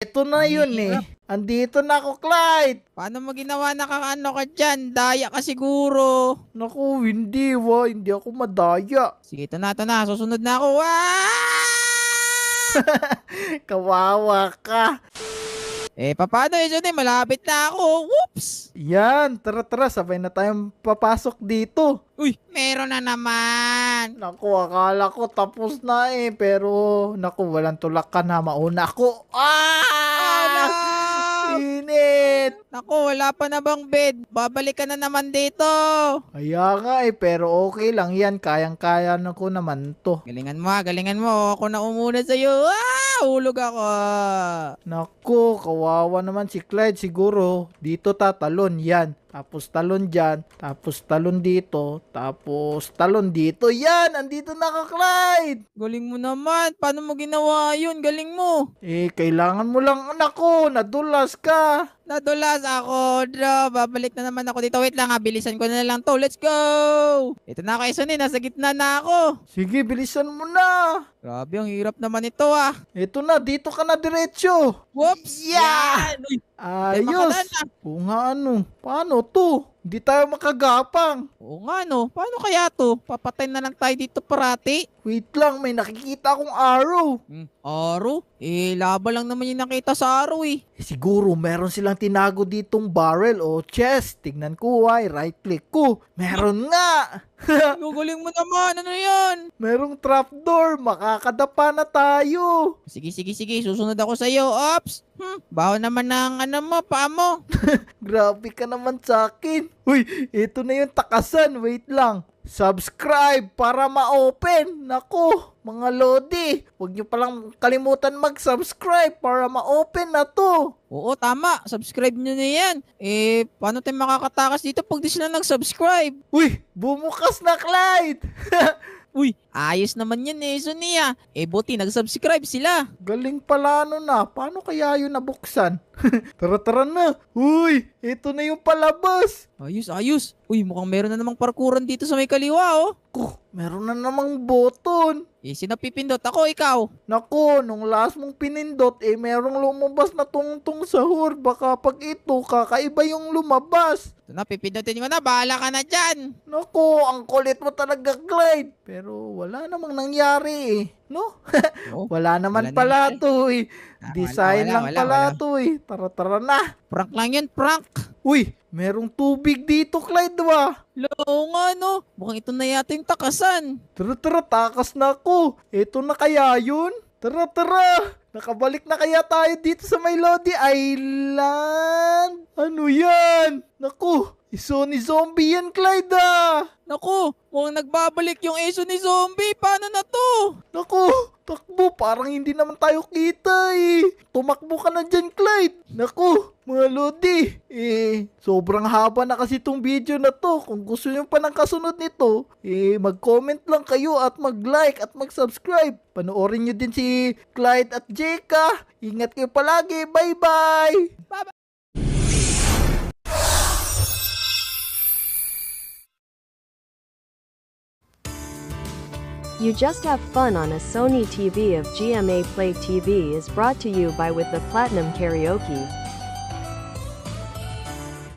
Ito na Ang yun hirap. Andito na ako, Clyde. Paano mo ginawa nakakaano ka dyan? Daya ka siguro. Naku, hindi hindi ako madaya. Sige, ito na. Susunod na ako. Ah! Kawawa ka. Paano yun? Malapit na ako. Whoops! Yan, tara, sabay na tayong papasok dito. Uy, meron na naman. Naku, akala ko tapos na pero naku, walang tulak ka na, mauna ako. Oh, no! Init! Naku, wala pa na bang bed? Babalik ka na naman dito. Kaya nga pero okay lang yan, kayang-kaya na ko naman to. Galingan mo. Ako na umuna sa'yo. Hulog ako. Naku, kawawa naman si Clyde siguro. Dito tatalon yan. Tapos talon dyan. Tapos talon dito. Tapos talon dito. Yan! Andito na ako, Clyde! Galing mo naman. Paano mo ginawa yun? Galing mo. Kailangan mo lang, anak ko. Nadulas ka. Nadulas ako. Babalik na naman ako dito. Wait lang, bilisan ko na lang to. Let's go! Ito na ako, Esonin. Nasa gitna na ako. Sige, bilisan mo na. Grabe, ang hirap naman ito Ito na, dito ka na diretso. Whoops! Yeah! Yan! Uy, Ayos. makalan na. Oo nga paano to? Hindi tayo makagapang. Oo nga no. Paano kaya to? Papatay na lang tayo dito parati. Wait lang, may nakikita akong arrow. Aro? Laba lang naman yung nakita sa aro Siguro meron silang tinago ditong barrel o chest. Tignan ko right click ko. Meron nga. Guguling mo naman. Ano yan? Merong trapdoor. Makakadapa na tayo. Sige. Susunod ako sa'yo. Ops! Baho naman ng paa mo. Grabe ka naman sa akin. Uy, ito na yung takasan. Wait lang. Subscribe para ma-open. Naku, mga lodi. Huwag nyo palang kalimutan mag-subscribe para ma-open na to. Oo, tama. Subscribe nyo na yan. Paano tayo makakatakas dito pag di sila nag-subscribe? Uy, bumukas na, Clyde. Uy, ayos naman yan Sonia. Buti nag-subscribe sila. Galing pala na. Paano kaya yun nabuksan? Tara na. Uy, ito na yung palabas. Ayos. Uy, mukhang meron na namang parkuran dito sa may kaliwa Meron na namang button. Sino pipindot? Ako, ikaw? Naku, nung last mong pinindot, merong lumabas na tungtong sahur. Baka pag ito, kakaiba yung lumabas. Ito na, pipindutin ko na. Bahala ka na dyan. Naku, ang kulit mo talaga, Clyde. Pero wala namang nangyari no? Wala naman Wala pala nangyari. to Design lang pala wala. to Tara na. Prank lang yun, prank. Uy, merong tubig dito, Clyde Oo nga no. Mukhang ito na yata yung takasan. Tara, takas na ako. Ito na kaya yun? Tara. Nakabalik na kaya tayo dito sa may Lodi Island? Ano yan? Naku, iso ni zombie yan, Clyde Naku, mukhang nagbabalik yung ni zombie. Paano na to? Naku, takbo. Parang hindi naman tayo kita Tumakbo ka na dyan, Clyde. Naku, mga Lodi. Sobrang haba na kasi itong video na to. Kung gusto nyo pa ng kasunod nito, mag-comment lang kayo at mag-like at mag-subscribe. Panoorin nyo din si Clyde at Jeka. Ingat kayo palagi. Bye-bye! You Just Have Fun on a Sony TV of GMA Play TV is brought to you by With the Platinum Karaoke.